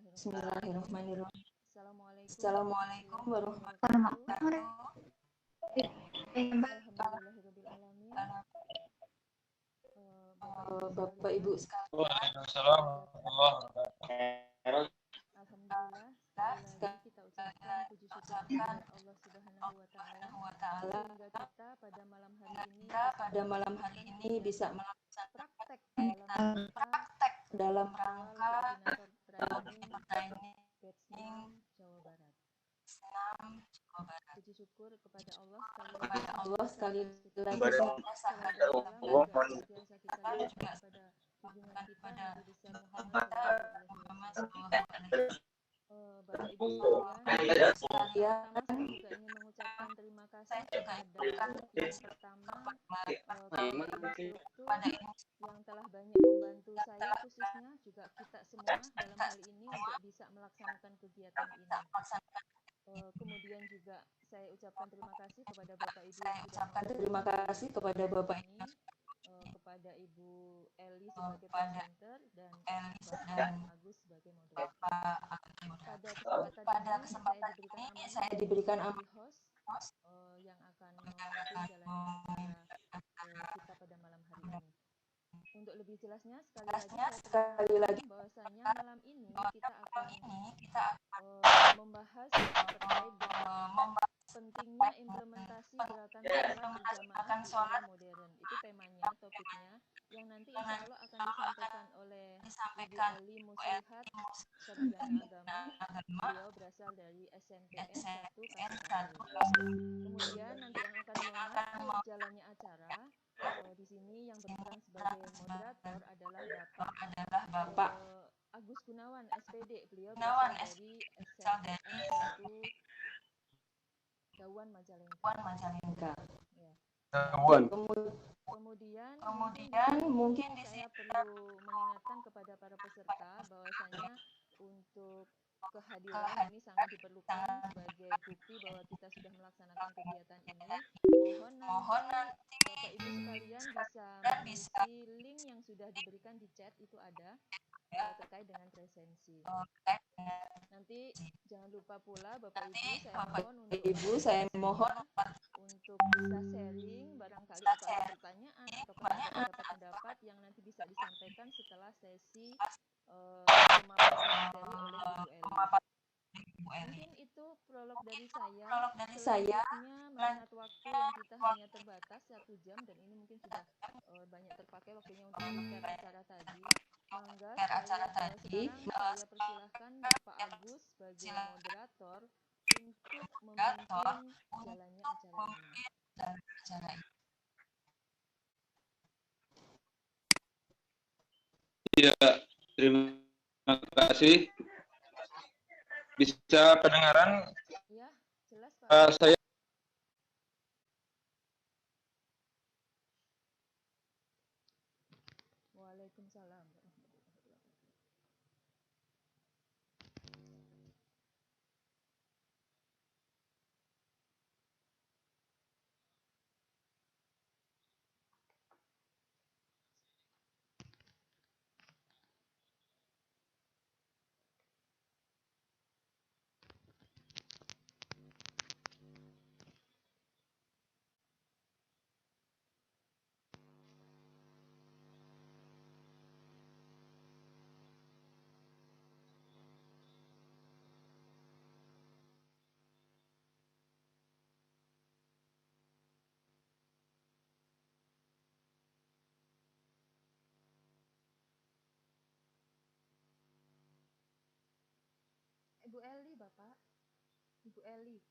Bismillahirrahmanirrahim. Bismillahirrahmanirrahim. Assalamualaikum Assalamualaikum warahmatullahi warahmatullahi wabarakatuh. wabarakatuh. Alhamdulillahirrabbilalamin. Bapak Ibu Bapak sekalian, Ibu sekalian, Waalaikumsalam warahmatullahi wabarakatuh. alhamdulillah sekali lagi kita ucapkan puji syukur kehadirat Allah Subhanahu wa taala sehingga kita pada malam hari ini bisa melaksanakan kegiatan praktek dalam rangka virtual training batch 6 Jawa Barat. Puji syukur kepada Allah sekali lagi biasa kita lihat pada hubungan kita Nabi besar Muhammad SAW. Bapak Ibu sekalian, pertama saya juga ingin mengucapkan terima kasih kepada yang pertama kepada instruktur yang telah banyak membantu saya, khususnya juga kita semua dalam hal ini untuk bisa melaksanakan kegiatan ini. Kemudian juga saya ucapkan terima kasih kepada Bapak Ibu yang sudah kepada Ibu Eli sebagai presenter dan Bapak Agus sebagai moderator. Pada kesempatan ini saya diberikan amanah host yang akan memimpin jalannya acara kita pada malam hari ini. Untuk lebih jelasnya sekali lagi bahwasanya malam ini kita akan membahas terkait dengan pentingnya implementasi gerakan sholat modern. Itu temanya, topiknya, yang nanti insya Allah akan disampaikan oleh Ibu Eli Muslihat, Sarjana Agama. Beliau berasal dari SMPN 1 Kabupaten. Kemudian nanti yang akan mengatur jalannya acara di sini yang berperan sebagai moderator adalah Bapak Agus Gunawan SPD. Beliau berasal dari SMPN 1 Dawan Majalengka. Ya. Kemudian mungkin saya perlu mengingatkan kepada para peserta bahwasanya untuk kehadiran ini sangat diperlukan sebagai bukti bahwa kita sudah melaksanakan kegiatan ini. Mohon nanti Bapak Ibu sekalian bisa mengisi link yang sudah diberikan di chat, itu ada terkait dengan presensi. Nanti jangan lupa pula Bapak Ibu saya mohon untuk bisa sharing barangkali ada pertanyaan atau pendapat yang nanti bisa disampaikan setelah sesi pemaparan materi oleh Ibu Eli. Mungkin itu prolog dari saya. Selanjutnya mengingat waktu yang kita hanya terbatas 1 jam dan ini mungkin sudah banyak terpakai waktunya untuk prepare acara tadi. Mangga sekarang saya persilahkan Pak Agus sebagai moderator untuk memimpin jalannya acara ini. Ya, terima kasih. Bisa pendengaran? Ya, jelas Pak. Saya Waalaikumsalam. Ibu Eli, Bapak. Ibu Eli.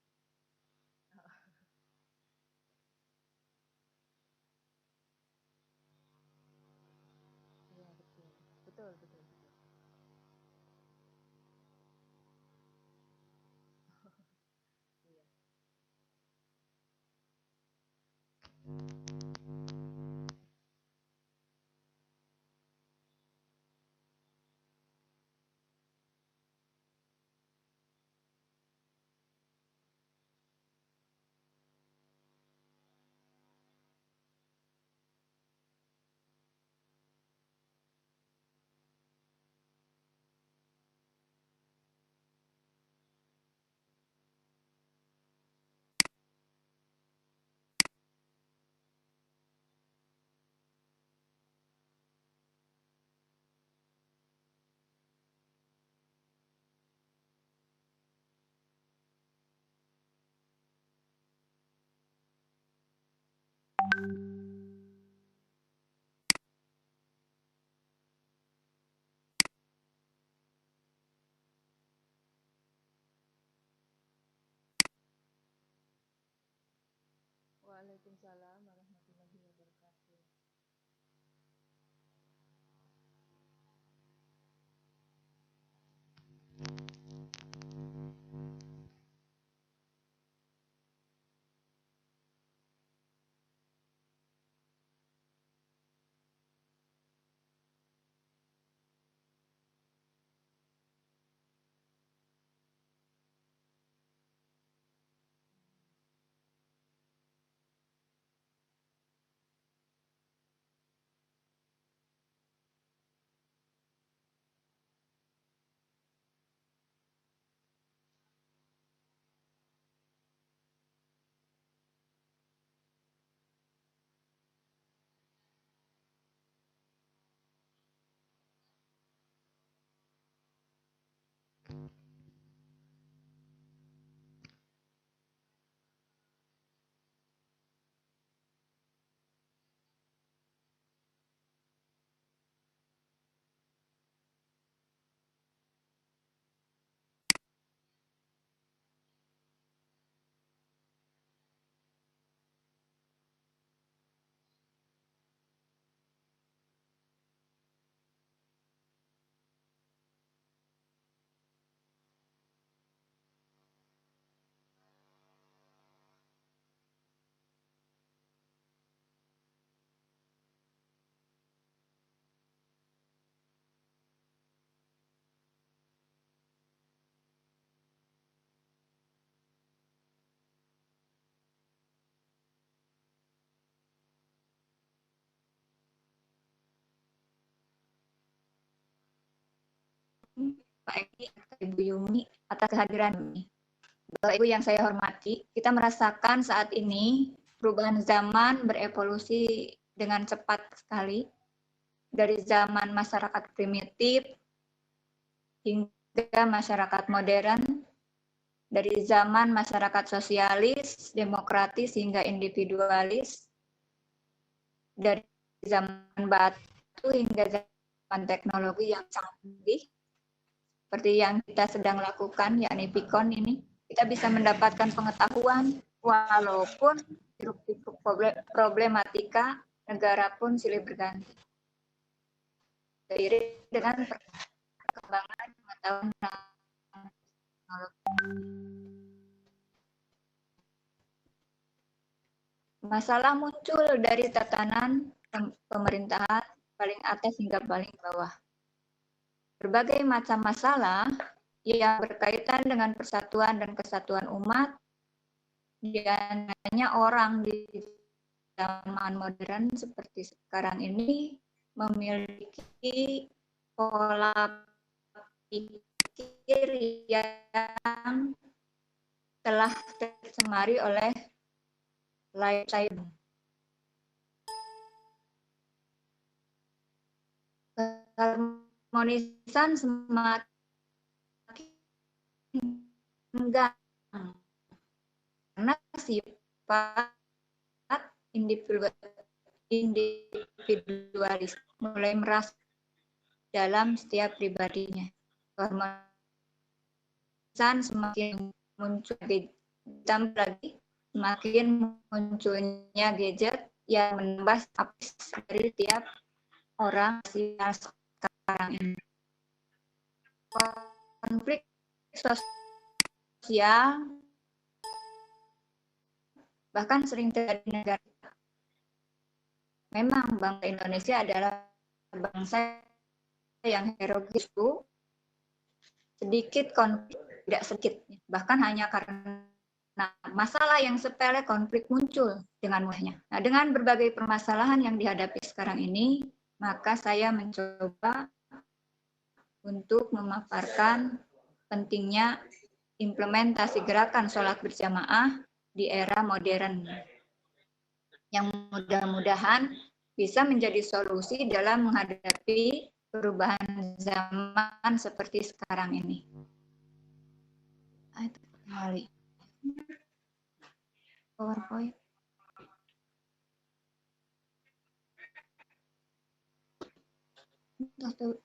Ya, betul. Betul. Iya. Waalaikumsalam warahmatullahi wabarakatuh. Pak Edi atau Ibu Yumi atas kehadiran ini. Bapak Ibu yang saya hormati, kita merasakan saat ini perubahan zaman berevolusi dengan cepat sekali dari zaman masyarakat primitif hingga masyarakat modern, dari zaman masyarakat sosialis, demokratis hingga individualis, dari zaman batu hingga zaman teknologi yang canggih seperti yang kita sedang lakukan, yakni Pikon ini, kita bisa mendapatkan pengetahuan walaupun hiruk-pikuk problematika negara pun silih berganti. Seiring dengan perkembangan pengetahuan teknologi. Masalah muncul dari tatanan pemerintahan paling atas hingga paling bawah. Berbagai macam masalah yang berkaitan dengan persatuan dan kesatuan umat, diantaranya orang di zaman modern seperti sekarang ini memiliki pola pikir yang telah tercemari oleh lifestyle. Keharmonisan semakin enggak karena sifat individualis mulai merasa dalam setiap pribadinya. Keharmonisan semakin muncul, ditambah lagi semakin munculnya gadget yang menambah apis dari tiap orang sekarang ini. Konflik sosial bahkan sering terjadi di negara. Memang bangsa Indonesia adalah bangsa yang heterogen, sedikit konflik, tidak sedikit, bahkan hanya karena masalah yang sepele konflik muncul dengan mudahnya. Nah, dengan berbagai permasalahan yang dihadapi sekarang ini, maka saya mencoba untuk memaparkan pentingnya implementasi gerakan sholat berjamaah di era modern yang mudah-mudahan bisa menjadi solusi dalam menghadapi perubahan zaman seperti sekarang ini. Itu kali. PowerPoint.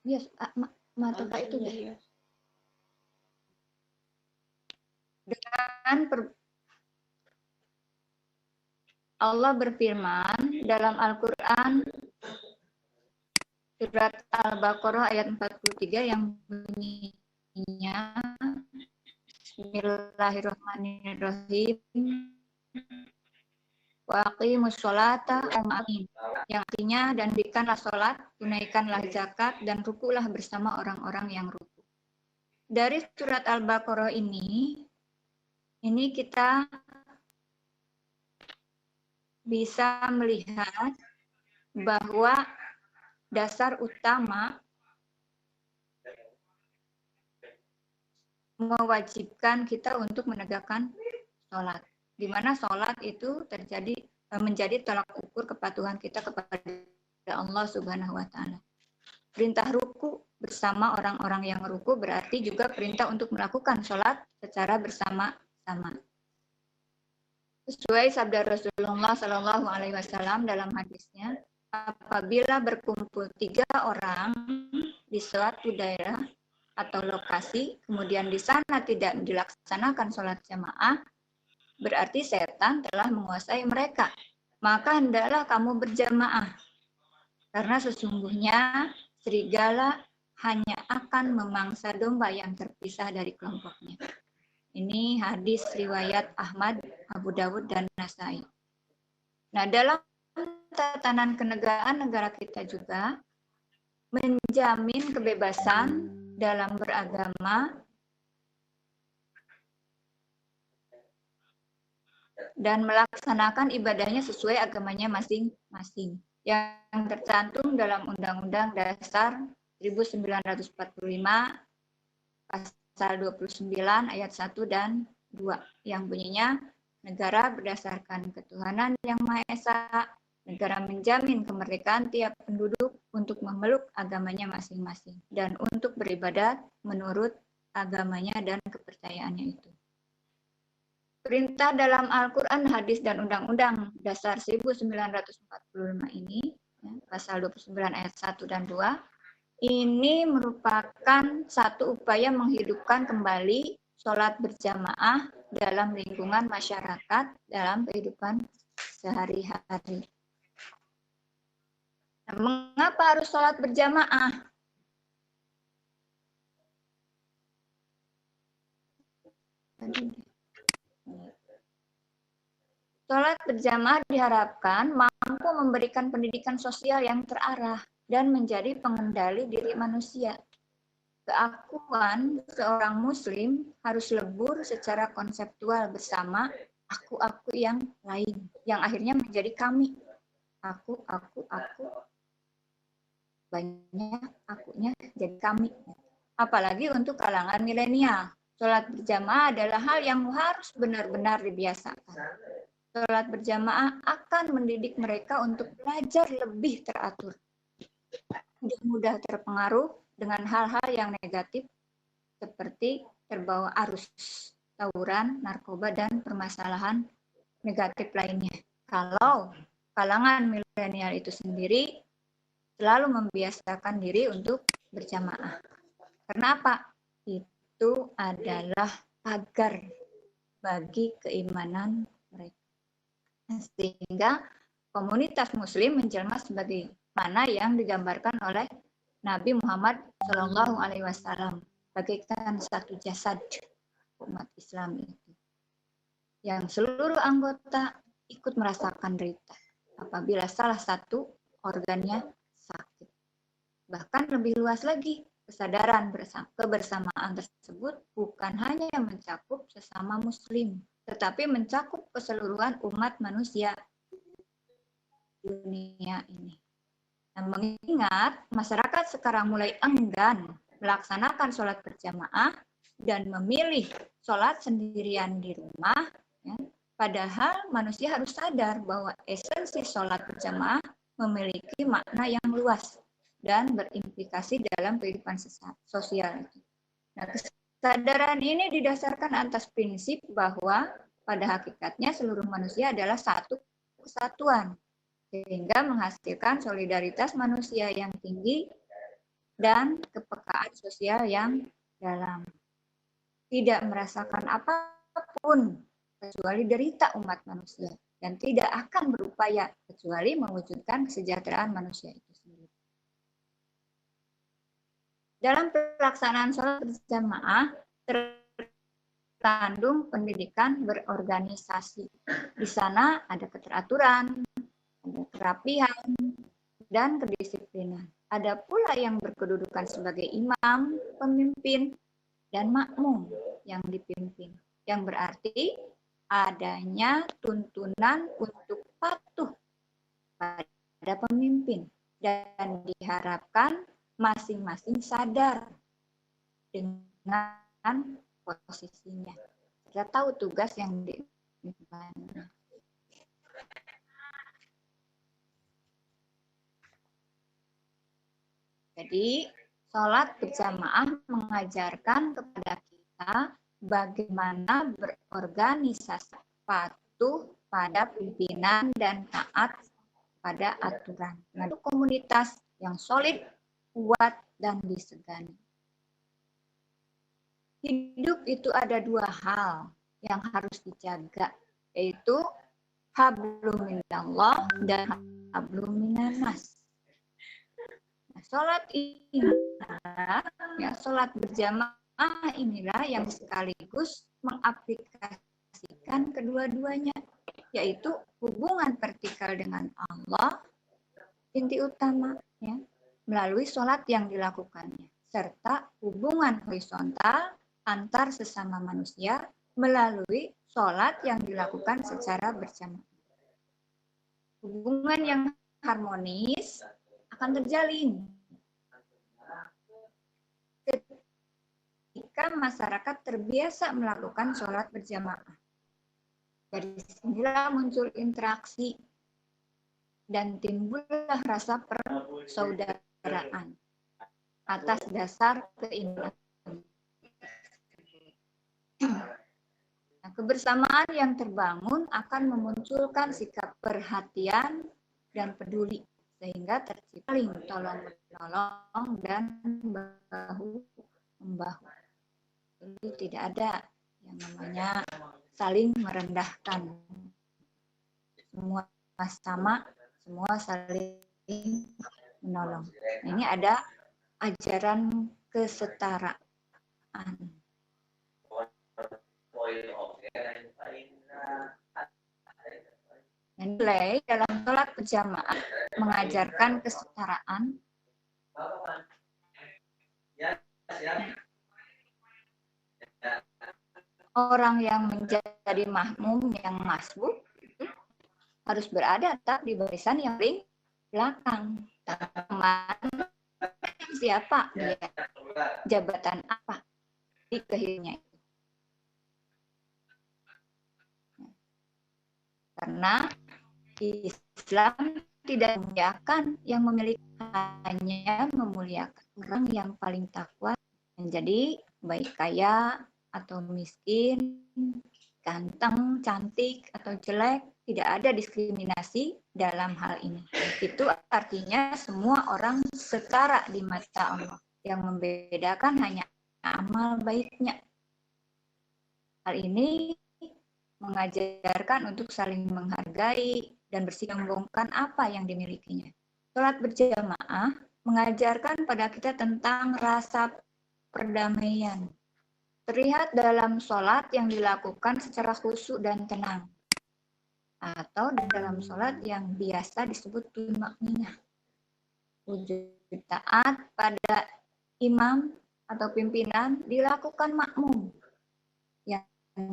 Yes, mata itu deh. Dengan Allah berfirman dalam Al-Quran surat Al-Baqarah ayat 43 yang bunyinya Bismillahirrahmanirrahim. Wa aqimus sholata yang artinya dan dirikanlah sholat, tunaikanlah zakat, dan rukulah bersama orang-orang yang ruku. Dari surat Al-Baqarah ini kita bisa melihat bahwa dasar utama mewajibkan kita untuk menegakkan sholat. Di mana sholat itu menjadi tolak ukur kepatuhan kita kepada Allah Subhanahu wa Ta'ala. Perintah ruku bersama orang-orang yang ruku berarti juga perintah untuk melakukan sholat secara bersama-sama. Sesuai sabda Rasulullah Shallallahu Alaihi Wasallam dalam hadisnya, apabila berkumpul 3 orang di suatu daerah atau lokasi, kemudian di sana tidak dilaksanakan sholat jamaah, berarti setan telah menguasai mereka. Maka hendaklah kamu berjamaah. Karena sesungguhnya serigala hanya akan memangsa domba yang terpisah dari kelompoknya. Ini hadis riwayat Ahmad, Abu Dawud, dan Nasai. Nah, dalam tatanan kenegaraan negara kita juga menjamin kebebasan dalam beragama dan melaksanakan ibadahnya sesuai agamanya masing-masing yang tercantum dalam Undang-Undang Dasar 1945 pasal 29 ayat 1 dan 2 yang bunyinya negara berdasarkan ketuhanan yang Maha Esa, negara menjamin kemerdekaan tiap penduduk untuk memeluk agamanya masing-masing dan untuk beribadat menurut agamanya dan kepercayaannya itu. Perintah dalam Al-Quran, hadis, dan Undang-Undang Dasar 1945 ini, pasal 29 ayat 1 dan 2, ini merupakan satu upaya menghidupkan kembali sholat berjamaah dalam lingkungan masyarakat dalam kehidupan sehari-hari. Nah, mengapa harus sholat berjamaah? Sholat berjamaah diharapkan mampu memberikan pendidikan sosial yang terarah dan menjadi pengendali diri manusia. Keakuan seorang muslim harus lebur secara konseptual bersama aku yang lain, yang akhirnya menjadi kami. Aku. Banyak akunya jadi kami. Apalagi untuk kalangan milenial. Sholat berjamaah adalah hal yang harus benar-benar dibiasakan. Sholat berjamaah akan mendidik mereka untuk belajar lebih teratur dan mudah terpengaruh dengan hal-hal yang negatif seperti terbawa arus, tawuran, narkoba, dan permasalahan negatif lainnya. Kalau kalangan milenial itu sendiri selalu membiasakan diri untuk berjamaah. Karena apa? Itu adalah pagar bagi keimanan mereka. Sehingga komunitas muslim menjelma sebagaimana yang digambarkan oleh Nabi Muhammad SAW, bagaikan satu jasad umat Islam itu, yang seluruh anggota ikut merasakan derita apabila salah satu organnya sakit. Bahkan lebih luas lagi, kesadaran kebersamaan tersebut bukan hanya mencakup sesama muslim, tetapi mencakup keseluruhan umat manusia dunia ini. Nah, mengingat masyarakat sekarang mulai enggan melaksanakan sholat berjamaah dan memilih sholat sendirian di rumah, ya, padahal manusia harus sadar bahwa esensi sholat berjamaah memiliki makna yang luas dan berimplikasi dalam kehidupan sosial. Nah, kesadaran ini didasarkan atas prinsip bahwa pada hakikatnya seluruh manusia adalah satu kesatuan, sehingga menghasilkan solidaritas manusia yang tinggi dan kepekaan sosial yang dalam. Tidak merasakan apapun kecuali derita umat manusia. dan tidak akan berupaya kecuali mewujudkan kesejahteraan manusia itu sendiri. Dalam pelaksanaan sholat berjamaah terkandung pendidikan berorganisasi. Di sana ada keteraturan, ada kerapihan, dan kedisiplinan. Ada pula yang berkedudukan sebagai imam, pemimpin, dan makmum yang dipimpin. Yang berarti adanya tuntunan untuk patuh pada pemimpin dan diharapkan masing-masing sadar dengan posisinya. Kita tahu tugas yang diembannya. Jadi, sholat berjamaah mengajarkan kepada kita bagaimana berorganisasi, patuh pada pimpinan dan taat pada aturan. Mengadu komunitas yang solid, kuat, dan disegani. Hidup itu ada dua hal yang harus dijaga, yaitu hablum minallah dan hablum minannas. Sholat inilah, ya, sholat berjamaah inilah yang sekaligus mengaplikasikan kedua-duanya, yaitu hubungan vertikal dengan Allah, inti utama, ya, melalui sholat yang dilakukannya, serta hubungan horizontal antar sesama manusia melalui sholat yang dilakukan secara berjamaah. Hubungan yang harmonis akan terjalin ketika masyarakat terbiasa melakukan sholat berjamaah. Dari sinilah muncul interaksi dan timbullah rasa persaudaraan atas dasar keimanan. Nah, kebersamaan yang terbangun akan memunculkan sikap perhatian dan peduli, sehingga tercipta saling tolong-menolong dan bahu-membahu. Jadi tidak ada yang namanya saling merendahkan. Semua sama, semua saling menolong. Nah, ini ada ajaran kesetaraan. Nilai dalam sholat berjamaah mengajarkan kesetaraan. Orang yang menjadi makmum yang masbuk harus berada tetap di barisan yang paling belakang. Teman siapa dia, jabatan apa di kehidupannya itu. Karena Islam tidak memuliakan yang memiliki, hanya memuliakan orang yang paling takwa. Menjadi baik kaya atau miskin, ganteng, cantik, atau jelek, tidak ada diskriminasi dalam hal ini. Itu artinya semua orang setara di mata Allah. Yang membedakan hanya amal baiknya. Hal ini mengajarkan untuk saling menghargai dan bersimbangkan apa yang dimilikinya. Sholat berjamaah mengajarkan pada kita tentang rasa perdamaian. Terlihat dalam sholat yang dilakukan secara khusyuk dan tenang, atau dalam sholat yang biasa disebut tumakninah. Wujud taat pada imam atau pimpinan dilakukan makmum yang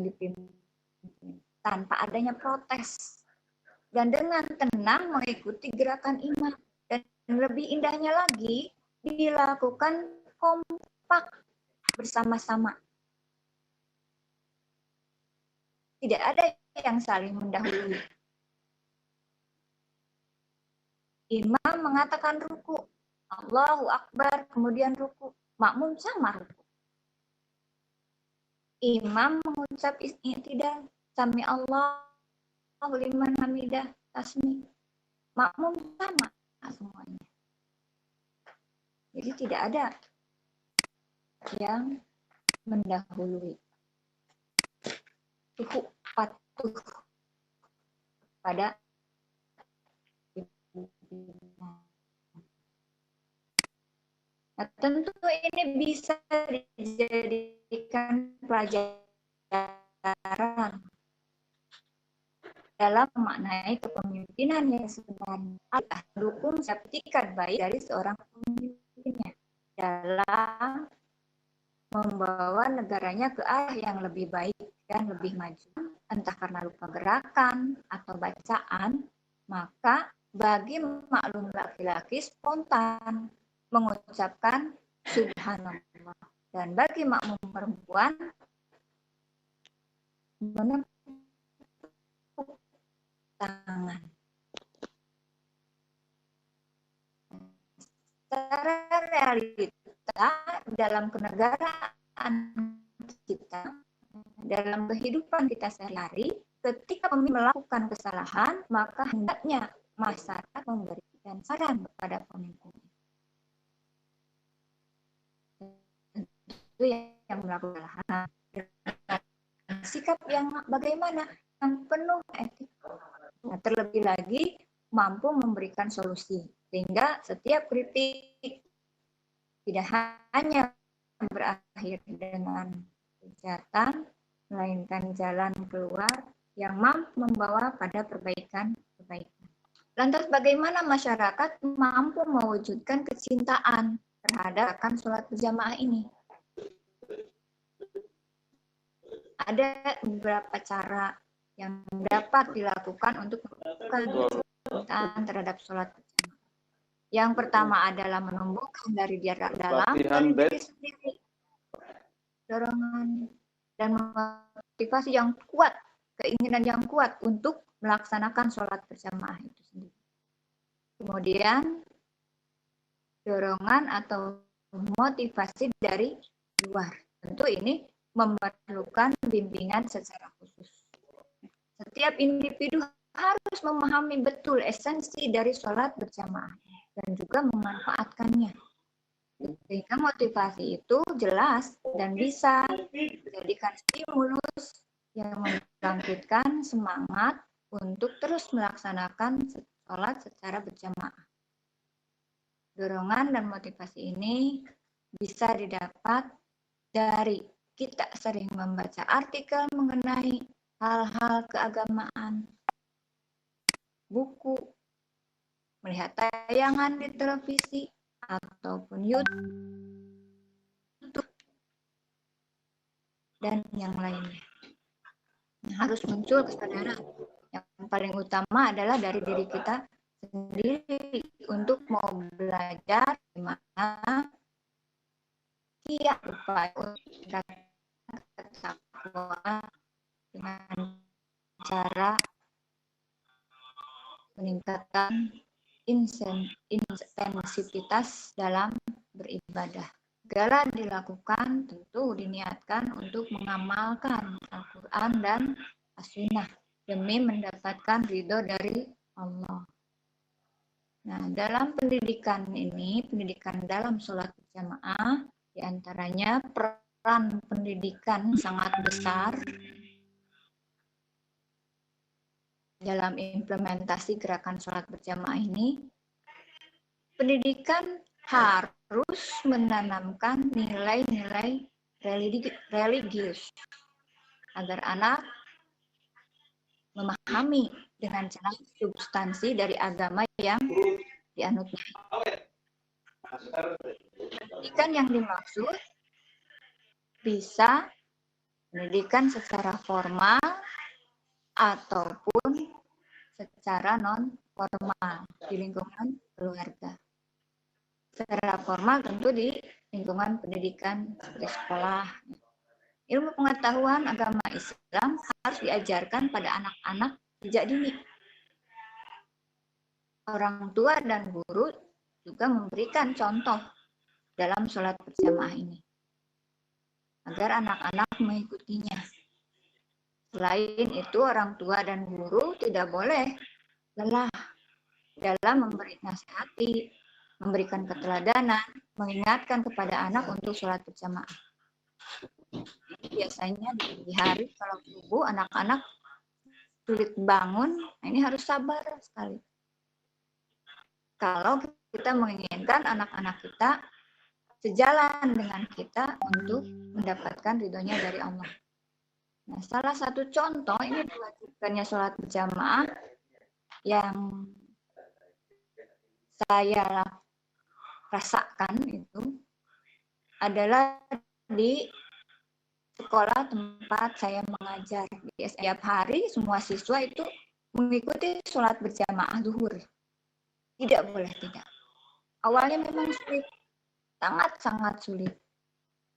dipimpin tanpa adanya protes dan dengan tenang mengikuti gerakan imam, dan lebih indahnya lagi dilakukan kompak bersama-sama. Tidak ada yang saling mendahului. Imam mengatakan ruku, Allahu Akbar, kemudian ruku. Makmum sama ruku. Imam mengucap i'tidal, sami Allahu liman hamidah, tasmi. Makmum sama semuanya. Jadi tidak ada yang mendahului. Patuh. pada nah, tentu ini bisa dijadikan pelajaran dalam memaknai kepemimpinan yang sebenarnya. Dukung sertifikat baik dari seorang pemimpinnya dalam membawa negaranya ke arah yang lebih baik dan lebih maju. Entah karena lupa gerakan atau bacaan, maka bagi maklum laki-laki spontan mengucapkan subhanallah. Dan bagi makmum perempuan menepuk tangan. Secara realita dalam kenegaraan kita, dalam kehidupan kita sehari-hari, ketika pemimpin melakukan kesalahan, maka hendaknya masyarakat memberikan saran kepada pemimpin. Itu yang melakukan kesalahan. Sikap yang bagaimana? Yang penuh etik. Nah, terlebih lagi mampu memberikan solusi. Sehingga setiap kritik tidak hanya berakhir dengan kejahatan, melainkan jalan keluar yang mampu membawa pada perbaikan. Lantas bagaimana masyarakat mampu mewujudkan kecintaan terhadap akan sholat berjamaah ini? Ada beberapa cara yang dapat dilakukan untuk melakukan kecintaan terhadap sholat berjamaah. Yang pertama adalah menumbuhkan dari jarak dalam dari diri sendiri dorongan dan motivasi yang kuat, keinginan yang kuat untuk melaksanakan sholat berjamaah itu sendiri. Kemudian dorongan atau motivasi dari luar. Tentu ini memerlukan bimbingan secara khusus. Setiap individu harus memahami betul esensi dari sholat berjamaah dan juga memanfaatkannya. Sehingga motivasi itu jelas dan bisa menjadikan stimulus yang membangkitkan semangat untuk terus melaksanakan sholat secara berjamaah. Dorongan dan motivasi ini bisa didapat dari kita sering membaca artikel mengenai hal-hal keagamaan, buku, melihat tayangan di televisi, ataupun YouTube, dan yang lainnya. Harus muncul kesadaran. Yang paling utama adalah dari diri kita sendiri untuk mau belajar gimana tiap upaya untuk ketakwaan dengan cara meningkatkan intensitas dalam beribadah. Segala dilakukan tentu diniatkan untuk mengamalkan Al-Quran dan As-Sunnah demi mendapatkan ridho dari Allah. Nah, dalam pendidikan ini, pendidikan dalam sholat berjamaah, diantaranya peran pendidikan sangat besar dalam implementasi gerakan sholat berjamaah ini. Pendidikan harus menanamkan nilai-nilai religius agar anak memahami dengan jelas substansi dari agama yang dianutnya. Pendidikan yang dimaksud bisa pendidikan secara formal ataupun secara non formal di lingkungan keluarga. Secara formal tentu di lingkungan pendidikan seperti sekolah. Ilmu pengetahuan agama Islam harus diajarkan pada anak-anak sejak dini. Orang tua dan guru juga memberikan contoh dalam sholat berjamaah ini agar anak-anak mengikutinya. Selain itu, orang tua dan guru tidak boleh lelah dalam memberi nasihati, memberikan keteladanan, mengingatkan kepada anak untuk sholat berjamaah. Biasanya di hari kalau subuh anak-anak sulit bangun, nah ini harus sabar sekali. Kalau kita menginginkan anak-anak kita sejalan dengan kita untuk mendapatkan ridhonya dari Allah. Nah, salah satu contoh ini diwajibkannya sholat berjamaah yang saya rasakan itu adalah di sekolah tempat saya mengajar. Setiap hari semua siswa itu mengikuti sholat berjamaah zuhur. Tidak boleh tidak. Awalnya memang sulit, sangat-sangat sulit.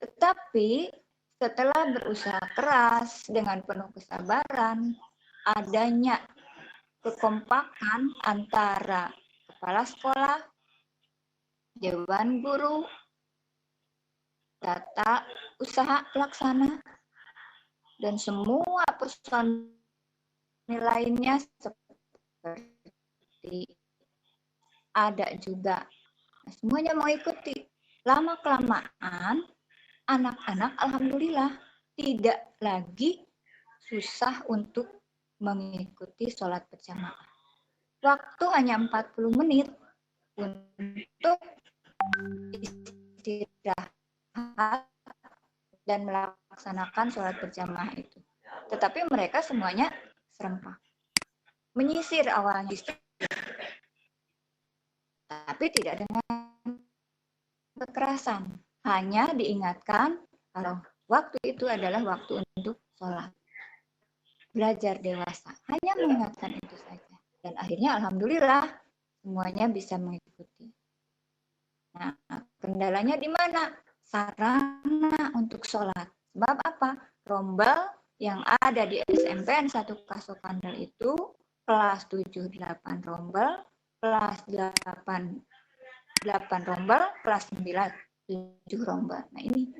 Tetapi setelah berusaha keras dengan penuh kesabaran, adanya kekompakan antara kepala sekolah, dewan guru, tata usaha pelaksana, dan semua personil lainnya seperti ada juga. Nah, semuanya mau ikuti. Lama-kelamaan, anak-anak alhamdulillah tidak lagi susah untuk mengikuti sholat berjamaah. Waktu hanya 40 menit untuk istirahat dan melaksanakan sholat berjamaah itu. Tetapi mereka semuanya serempak. Menyisir awalnya, tapi tidak dengan kekerasan. Hanya diingatkan kalau waktu itu adalah waktu untuk sholat. Belajar dewasa. Hanya mengingatkan itu saja. Dan akhirnya alhamdulillah semuanya bisa mengikuti. Nah, kendalanya di mana? Sarana untuk sholat. Sebab apa? Rombel yang ada di SMPN 1 Kasokandel itu kelas 7-8 rombel, kelas 8 rombel, kelas 9 7 rombel. Nah ini.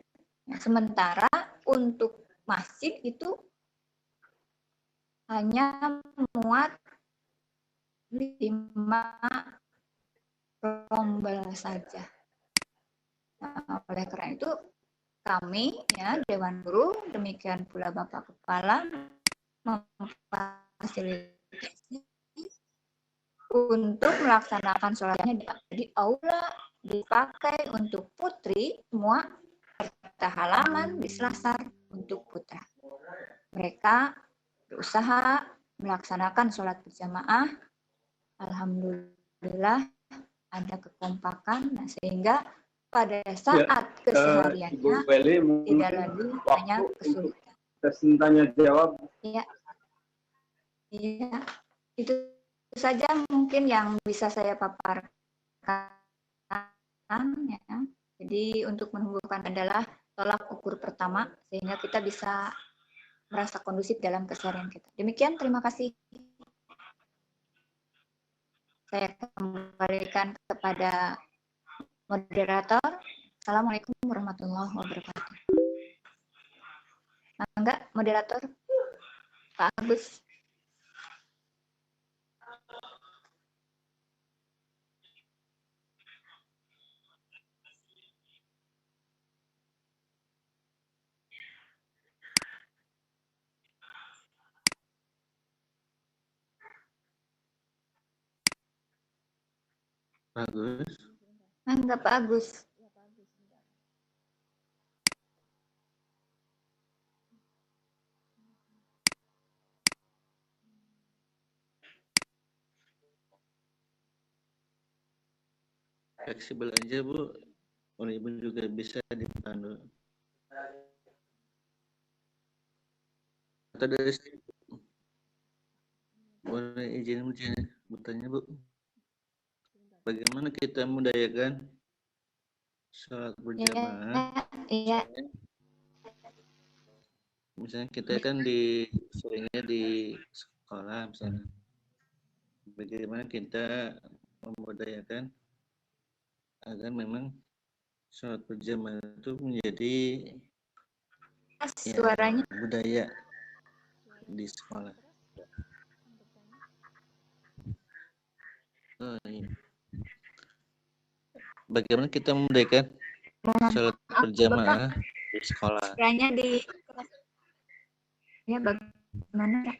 Nah, sementara untuk masjid itu hanya muat 5 rombel saja. Nah, oleh karena itu kami ya Dewan Guru, demikian pula Bapak Kepala memfasilitasi untuk melaksanakan sholatnya di aula, dipakai untuk putri semua, serta halaman di Selasar untuk putra. Mereka berusaha melaksanakan sholat berjamaah. Alhamdulillah ada kekompakan, nah, sehingga pada saat kesehariannya tidak lagi banyak kesulitan. Tanya jawab. Iya, itu saja mungkin yang bisa saya paparkan. Ya. Jadi untuk menumbuhkan adalah tolak ukur pertama sehingga kita bisa merasa kondusif dalam keseharian kita. Demikian, terima kasih. Saya kembalikan kepada moderator. Assalamualaikum warahmatullahi wabarakatuh. Enggak, moderator Pak Agus. Bagus. Enggak, Pak Agus. Fleksibel aja, Bu. Ibu juga bisa dipandu. Atau dari boleh izin bertanya, Bu. Bagaimana kita mendayakan sholat berjamaah? Iya. Misalnya kita kan seringnya di sekolah misalnya. Bagaimana kita membudayakan agar memang sholat berjamaah itu menjadi suaranya budaya di sekolah. Oh, iya. Bagaimana kita membudayakan sholat berjamaah di sekolah? Suaranya di ya bagaimana?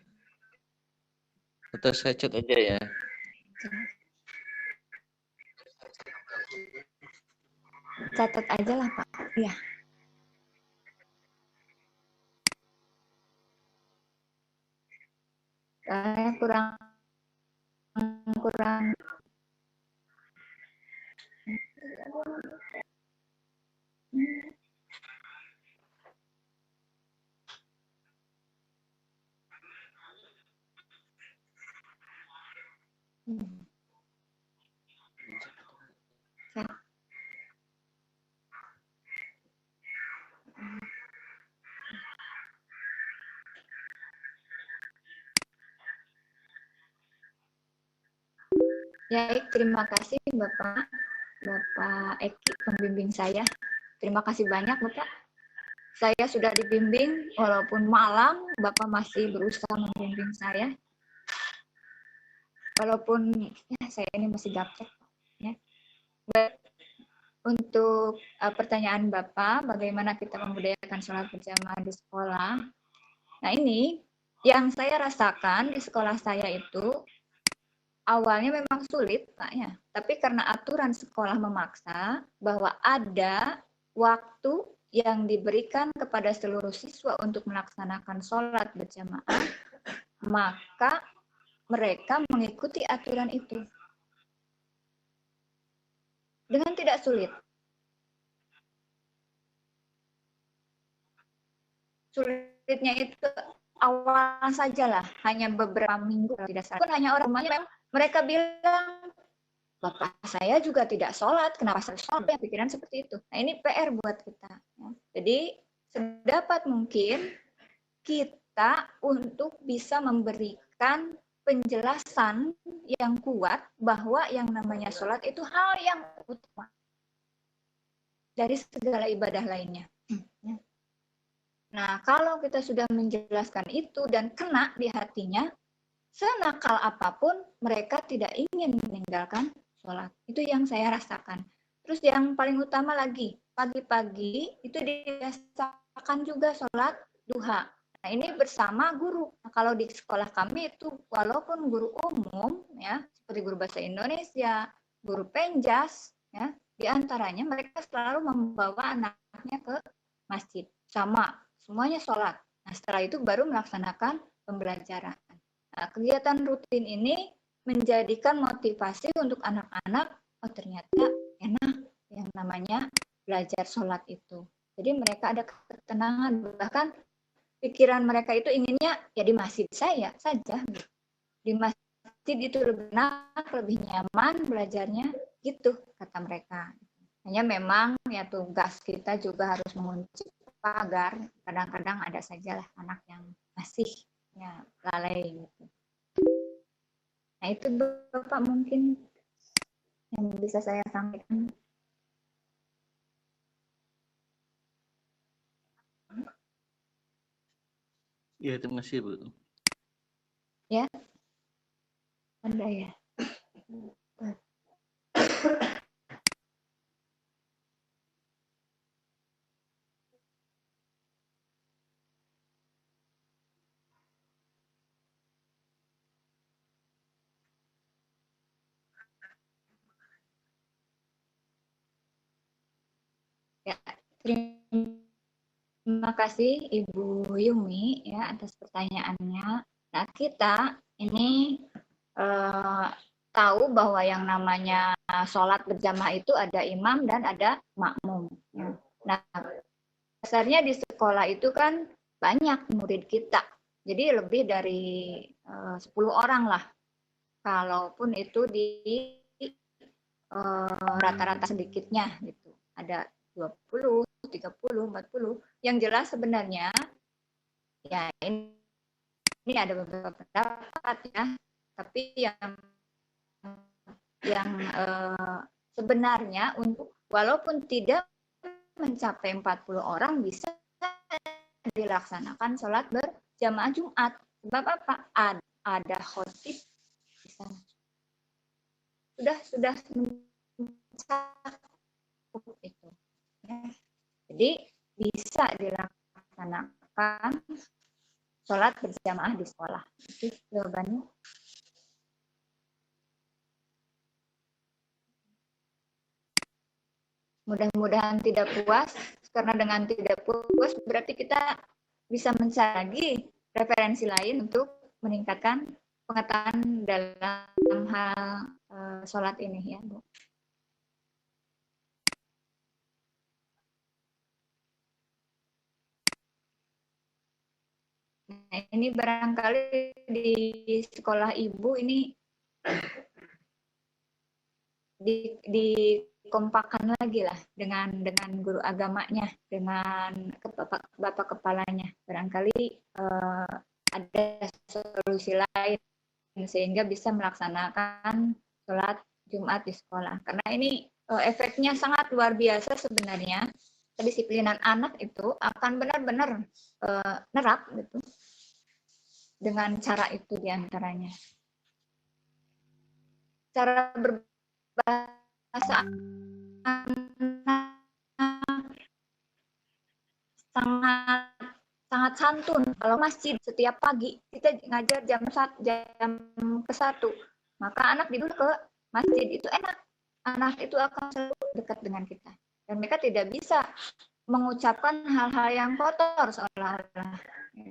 Atau saya chat aja ya. Catat aja lah Pak. Iya. Saya kurang ya, terima kasih Bapak Eki, pembimbing saya. Terima kasih banyak Bapak. Saya sudah dibimbing, walaupun malam Bapak masih berusaha membimbing saya. Walaupun ya, saya ini masih gaptek. Ya. Untuk pertanyaan Bapak, bagaimana kita membudayakan sholat berjamaah di sekolah? Nah ini yang saya rasakan di sekolah saya itu awalnya memang sulit, Pak ya. Tapi karena aturan sekolah memaksa bahwa ada waktu yang diberikan kepada seluruh siswa untuk melaksanakan sholat berjamaah, maka mereka mengikuti aturan itu dengan tidak sulit. Sulitnya itu awal sajalah, hanya beberapa minggu tidak salah. Pun hanya orang rumahnya memang mereka bilang, Bapak saya juga tidak sholat, kenapa saya sholat? Ya, pikiran seperti itu. Nah ini PR buat kita. Jadi sedapat mungkin kita untuk bisa memberikan penjelasan yang kuat bahwa yang namanya sholat itu hal yang utama dari segala ibadah lainnya. Nah, kalau kita sudah menjelaskan itu dan kena di hatinya, senakal apapun mereka tidak ingin meninggalkan sholat. Itu yang saya rasakan. Terus yang paling utama lagi, pagi-pagi itu dibiasakan juga sholat duha. Nah, ini bersama guru. Nah, kalau di sekolah kami itu walaupun guru umum ya, seperti guru bahasa Indonesia, guru penjas ya, di antaranya mereka selalu membawa anaknya ke masjid. Sama, semuanya sholat. Nah, setelah itu baru melaksanakan pembelajaran. Nah, kegiatan rutin ini menjadikan motivasi untuk anak-anak, oh ternyata enak yang namanya belajar sholat itu. Jadi mereka ada ketenangan, bahkan pikiran mereka itu inginnya ya di masjid saya saja. Di masjid itu lebih enak, lebih nyaman belajarnya, gitu kata mereka. Hanya memang ya tugas kita juga harus mengunci pagar. Kadang-kadang ada sajalah anak yang masih ya lalai gitu. Nah itu Bapak mungkin yang bisa saya sampaikan. Ya, terima kasih Bu. Ya, ada ya. Ya, terima kasih Ibu Yumi ya atas pertanyaannya. Nah, kita ini tahu bahwa yang namanya sholat berjamaah itu ada imam dan ada makmum. Ya. Nah, dasarnya di sekolah itu kan banyak murid kita. Jadi lebih dari 10 orang lah. Kalaupun itu di rata-rata sedikitnya gitu. Ada 20, 30, 40. Yang jelas sebenarnya ya ini ada beberapa pendapat ya. Tapi yang sebenarnya untuk walaupun tidak mencapai 40 orang bisa dilaksanakan sholat berjamaah Jumat. Sebab apa? Ada khotib di sana. Sudah mencakup itu. Ya. Jadi bisa dilaksanakan sholat berjamaah di sekolah. Itu jawabannya. mudah-mudahan tidak puas, karena dengan tidak puas berarti kita bisa mencari lagi referensi lain untuk meningkatkan pengetahuan dalam hal sholat ini ya Bu. Nah, ini barangkali di sekolah Ibu ini dikompakkan lagi lah dengan guru agamanya, dengan bapak kepalanya. Barangkali ada solusi lain sehingga bisa melaksanakan sholat Jumat di sekolah. Karena ini efeknya sangat luar biasa sebenarnya. Kedisiplinan anak itu akan benar-benar nerap gitu dengan cara itu diantaranya. Cara berbahasa sangat santun. Kalau masjid setiap pagi kita ngajar jam ke-1, maka anak dibawa ke masjid itu enak. Anak itu akan selalu dekat dengan kita. Dan mereka tidak bisa mengucapkan hal-hal yang kotor seolah-olah.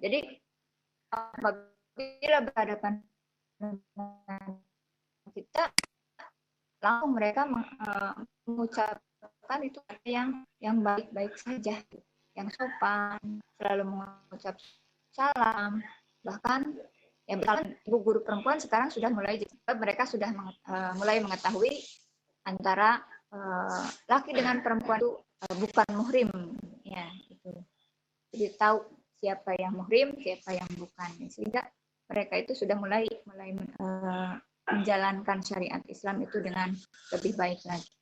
Jadi apabila berhadapan dengan kita, langsung mereka mengucapkan itu yang baik-baik saja, yang sopan, selalu mengucap salam, bahkan ya ibu guru perempuan sekarang sudah mulai mereka sudah mulai mengetahui antara laki dengan perempuan itu bukan muhrim ya itu. Jadi tahu siapa yang muhrim, siapa yang bukan, sehingga mereka itu sudah mulai menjalankan syariat Islam itu dengan lebih baik lagi.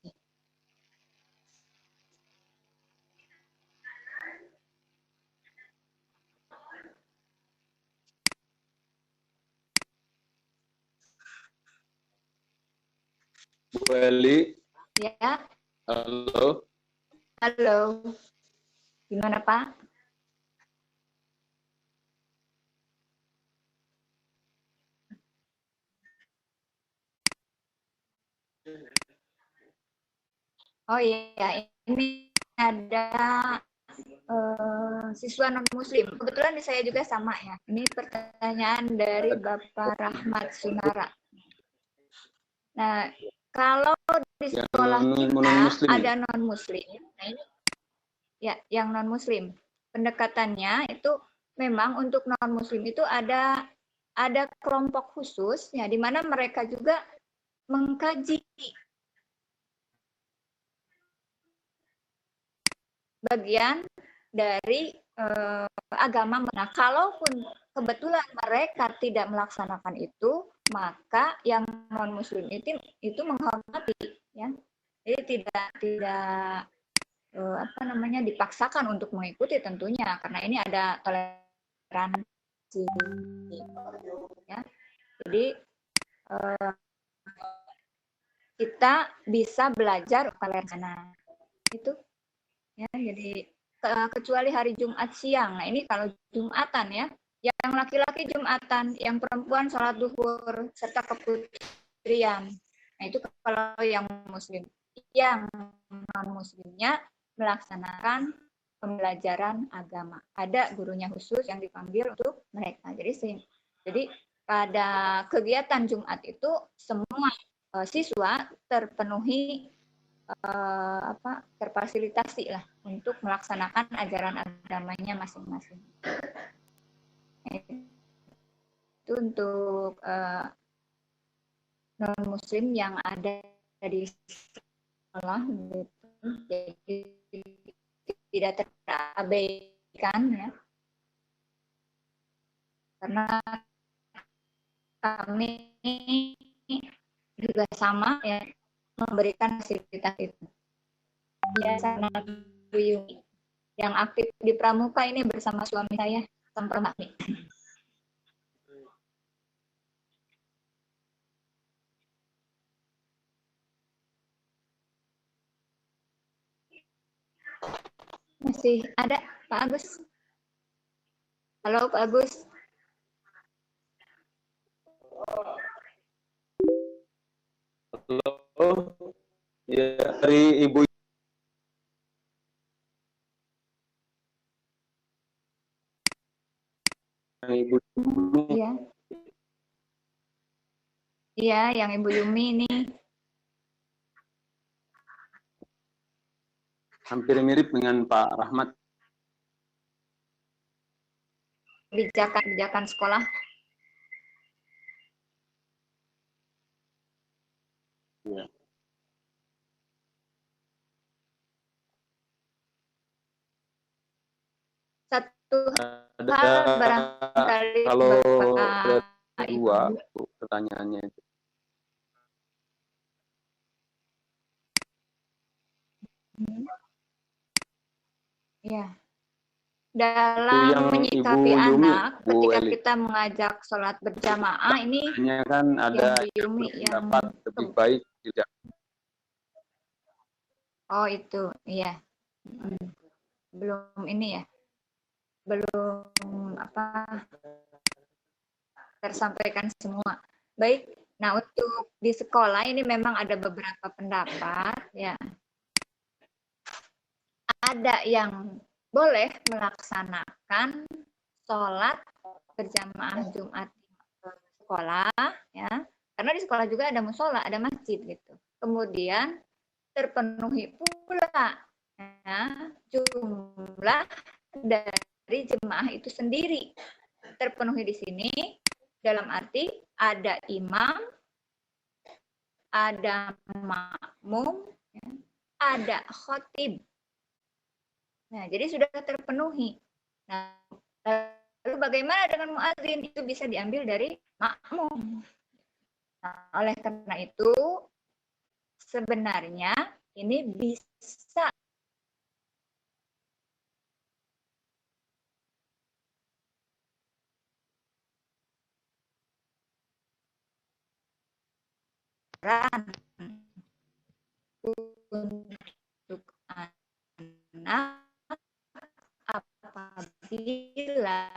Bu Eli. Ya. Halo. Halo. Gimana Pak? Oh iya, ini ada siswa non-muslim. Kebetulan saya juga sama ya. Ini pertanyaan dari Bapak Rahmat Sunara. Nah, kalau di sekolah kita ada non-muslim, nah ini ya yang non-muslim. Pendekatannya itu memang untuk non-muslim itu ada kelompok khusus ya di mana mereka juga mengkaji bagian dari agama. Nah, kalaupun kebetulan mereka tidak melaksanakan itu, maka yang non muslim itu menghormati ya. Jadi tidak dipaksakan untuk mengikuti tentunya karena ini ada toleransi ya. Jadi kita bisa belajar toleransi itu ya. Jadi kecuali hari Jumat siang. Nah, ini kalau Jumatan ya. Yang laki-laki Jumatan, yang perempuan sholat duhur serta keputrian. Nah, itu kalau yang muslim. Yang non-muslimnya melaksanakan pembelajaran agama. Ada gurunya khusus yang dipanggil untuk mereka. Jadi pada kegiatan Jumat itu semua siswa terpenuhi terfasilitasi lah untuk melaksanakan ajaran agamanya masing-masing. Itu untuk non-muslim yang ada di sekolah, jadi tidak terabaikan ya. Karena kami juga sama ya memberikan fasilitas itu. Biasanya Bu Yumi yang aktif di Pramuka ini bersama suami saya, Sempermakmi. Masih ada Pak Agus? Halo Pak Agus. Halo. Ya, dari Ibu Ibu Yumi. Iya. Iya, yang Ibu Yumi ini. Hampir mirip dengan Pak Rahmat. Kebijakan sekolah. Ya. Satu Ada hal barangkali kalau Bapak dua Ibu. pertanyaannya itu. Ya. Itu Dalam yang menyikapi Ibu Yumi, anak, Bu ketika Eli. kita mengajak sholat berjamaah, ini Ini kan ada yang Bu Yumi yang pendapat lebih baik tidak. oh itu, iya. Belum ini ya, belum apa tersampaikan semua. Baik, nah untuk di sekolah ini memang ada beberapa pendapat ya. Ada yang boleh melaksanakan sholat berjamaah Jumat di sekolah ya, karena di sekolah juga ada musola, ada masjid gitu. Kemudian terpenuhi pula ya, jumlah dari jemaah itu sendiri. Terpenuhi di sini dalam arti ada imam, ada makmum, ya, ada khotib. Nah, jadi sudah terpenuhi. Nah, lalu bagaimana dengan muadzin? Itu bisa diambil dari makmum. Nah, oleh karena itu sebenarnya ini bisa untuk anak apabila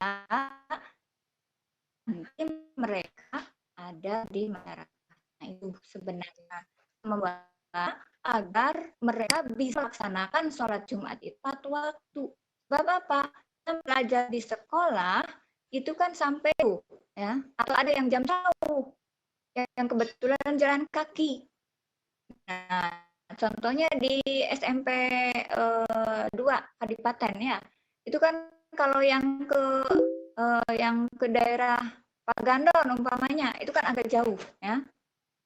nanti mereka ada di masyarakat. Nah, itu sebenarnya membuat agar mereka bisa melaksanakan sholat Jumat itu tepat waktu. Bapak-bapak, belajar di sekolah itu kan sampai ya, atau ada yang jam jauh, yang kebetulan jalan kaki. Nah, contohnya di SMP 2 Kadipaten ya, itu kan kalau yang ke daerah Pagandon umpamanya itu kan agak jauh ya.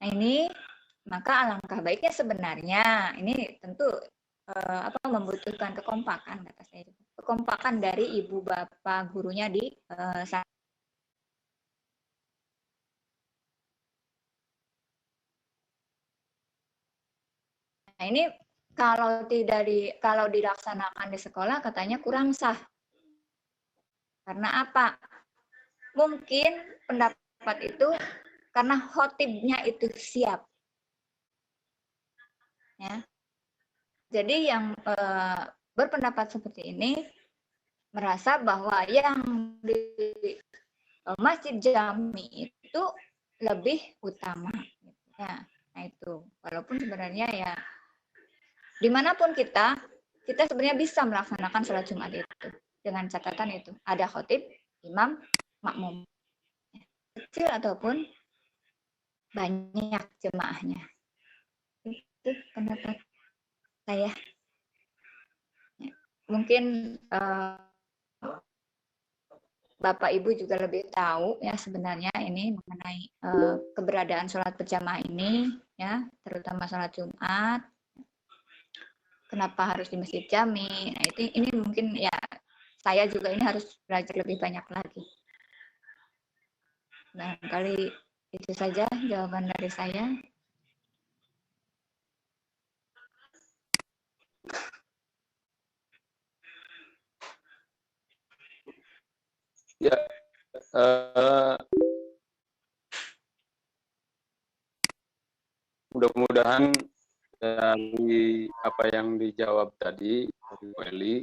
Nah ini maka alangkah baiknya sebenarnya ini tentu membutuhkan kekompakan kata saya, kekompakan dari ibu bapak gurunya di sana. Nah ini kalau dilaksanakan di sekolah katanya kurang sah. Karena apa? Mungkin pendapat itu karena khotibnya itu siap. Ya. Jadi yang berpendapat seperti ini merasa bahwa yang di Masjid Jami itu lebih utama. Ya, nah itu. Walaupun sebenarnya ya dimanapun kita sebenarnya bisa melaksanakan sholat Jumat itu dengan catatan itu ada khotib, imam, makmum, kecil ataupun banyak jemaahnya. Itu pendapat saya. Mungkin Bapak Ibu juga lebih tahu ya sebenarnya ini mengenai keberadaan sholat berjamaah ini ya, terutama sholat Jumat. Kenapa harus di Masjid Jami? Nah, ini mungkin ya saya juga ini harus belajar lebih banyak lagi. Nah, kali itu saja jawaban dari saya. Ya, mudah-mudahan dari apa yang dijawab tadi dari Bu Eli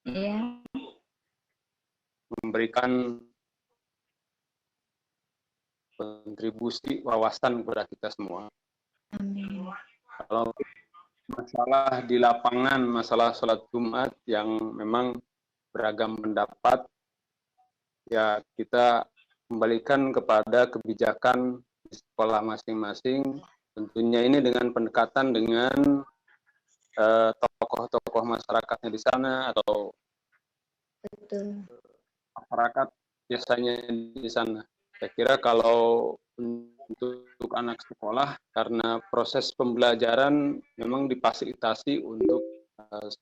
Iya. memberikan kontribusi wawasan kepada kita semua. Amin. Kalau masalah di lapangan, masalah sholat Jumat yang memang beragam pendapat, ya kita kembalikan kepada kebijakan di sekolah masing-masing. Tentunya ini dengan pendekatan dengan tokoh-tokoh masyarakatnya di sana atau Betul. masyarakat biasanya di sana. Saya kira kalau untuk anak sekolah, karena proses pembelajaran memang difasilitasi untuk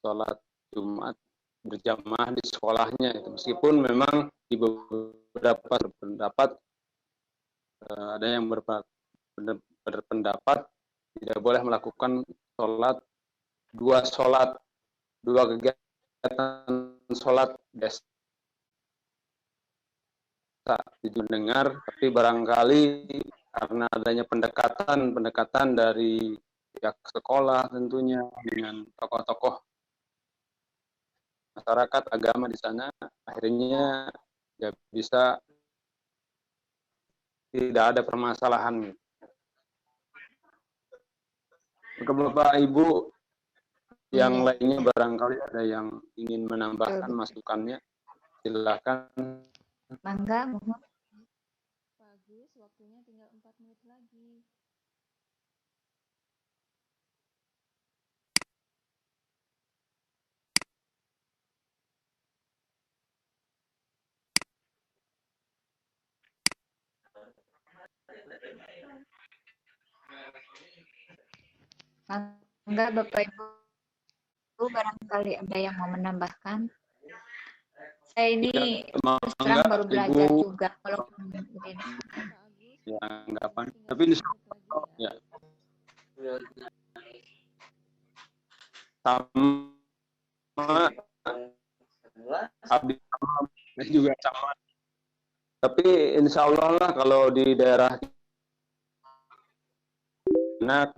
sholat Jumat berjamaah di sekolahnya. Meskipun memang di beberapa pendapat ada yang berpendapat tidak boleh melakukan dua kegiatan sholat desa didengar, tapi barangkali karena adanya pendekatan dari pihak sekolah tentunya dengan tokoh-tokoh masyarakat agama di sana, akhirnya ya bisa tidak ada permasalahan. Ke Bapak Ibu yang lainnya barangkali ada yang ingin menambahkan masukannya, silakan. Mangga, mohon. Bagus, waktunya tinggal 4 menit lagi. Mangga Bapak Ibu barangkali ada yang mau menambahkan. Saya ini terus terang baru belajar juga walaupun ini. Ya, anggapan. Tapi ini ya. Sama Abdi juga sama. Tapi insya Allah lah kalau di daerah enak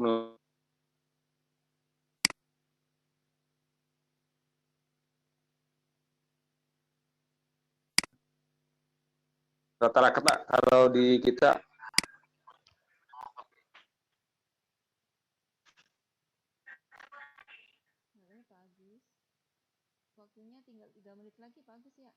rata-rata kalau di kita Pak Agus. Waktunya tinggal 3 menit lagi, Pak Agus ya.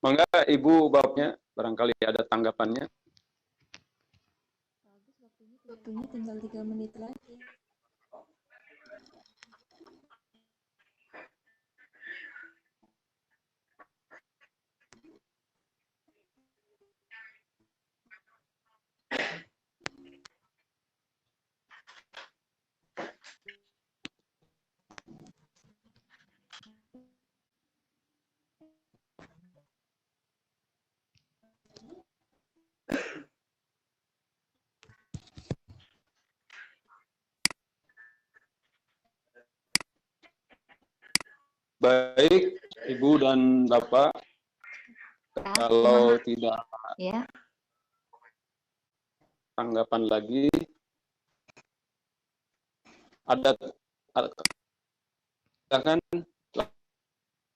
mangga Ibu Bapaknya barangkali ada tanggapannya. Pak Agus, waktunya tinggal 3 menit lagi. Baik, Ibu dan Bapak, kalau tidak ya, tanggapan lagi, ada silakan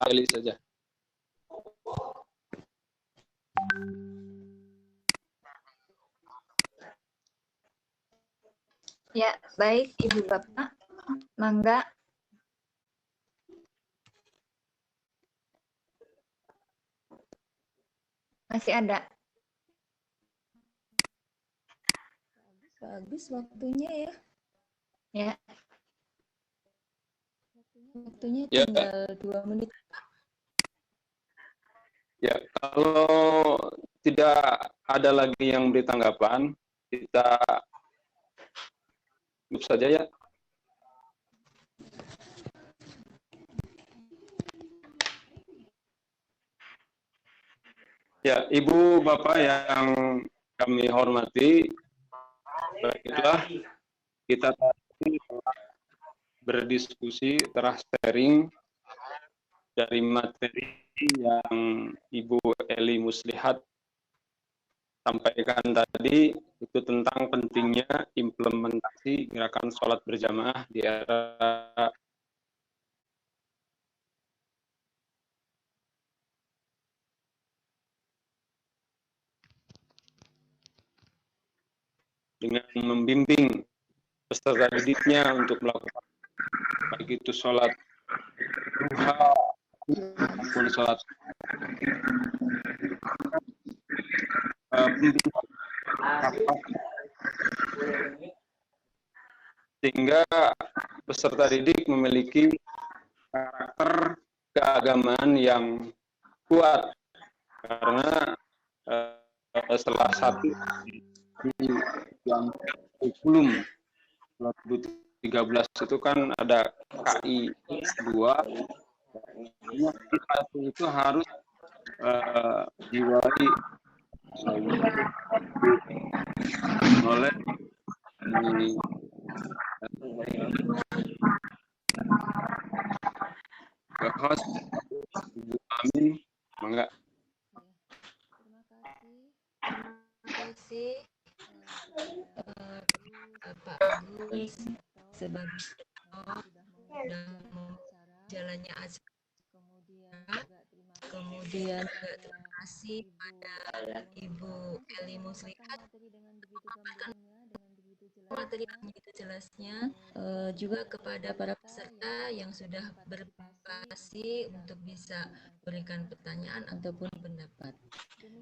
kali saja. ya baik Ibu Bapak, mangga. Masih ada. Bagus waktunya ya. Ya. Waktunya tinggal 2 menit. Ya, kalau tidak ada lagi yang beri tanggapan, kita tutup saja ya. Ya, Ibu Bapak yang kami hormati, baiklah kita tadi berdiskusi, telah sharing dari materi yang Ibu Eli Muslihat sampaikan tadi, itu tentang pentingnya implementasi gerakan sholat berjamaah di era dengan membimbing peserta didiknya untuk melakukan baik itu sholat duha maupun sholat sehingga peserta didik memiliki karakter keagamaan yang kuat, karena salah satu yang kurikulum 2013 itu kan ada KI 2, itu harus diwali oleh host Ibu Amin, enggak. Terima kasih. Terima kasih Bapak Agus sebagai jalannya acara. Kemudian juga terima kasih pada Ibu Eli Muslihat materi dengan begitu jelasnya, juga kepada para peserta yang sudah berpartisipasi untuk bisa berikan pertanyaan ataupun pendapat.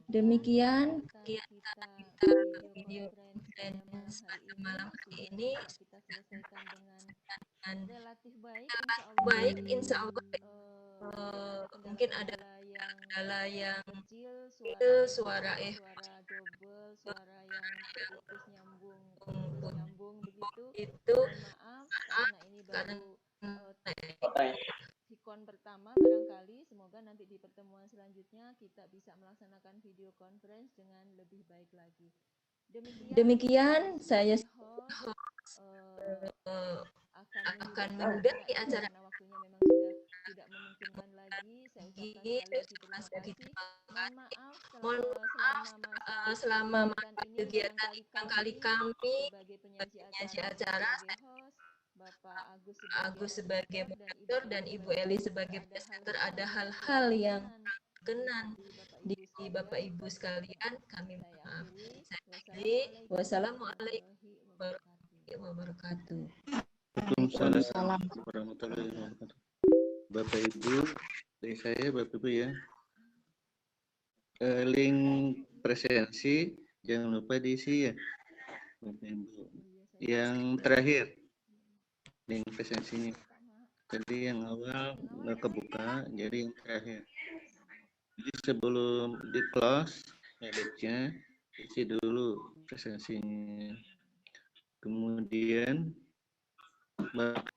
Demikian kegiatan kita video conference pada malam hari ini kita selesaikan dengan dengan relatif baik, baik, insya Allah. Mungkin ada kendala yang kecil, suara suara double, suara yang putus nyambung begitu. itu Maaf karena ini baru karena Hikon pertama barangkali. Semoga nanti di pertemuan selanjutnya kita bisa melaksanakan video conference dengan lebih baik lagi. Demikian saya akan mengudahi acara karena waktunya memang sudah tidak memungkinkan lagi. Saya ucapkan sekali lagi terima kasih. Mohon maaf selama masa kegiatan ini kali kami sebagai penyaji acara, Bapak Agus sebagai moderator dan Ibu Eli sebagai presenter, ada hal-hal yang berkenan di Bapak Ibu sekalian, kami maaf. Saya wassalamualaikum warahmatullahi wabarakatuh. Waalaikumsalam warahmatullahi wabarakatuh. Bapak Ibu, dari saya Bapak Ibu ya, link presensi jangan lupa diisi ya Bapak Ibu. Yang terakhir link presensinya, tadi yang awal nggak kebuka, jadi yang terakhir. Jadi sebelum di close editnya, isi dulu presensinya. Kemudian Bapak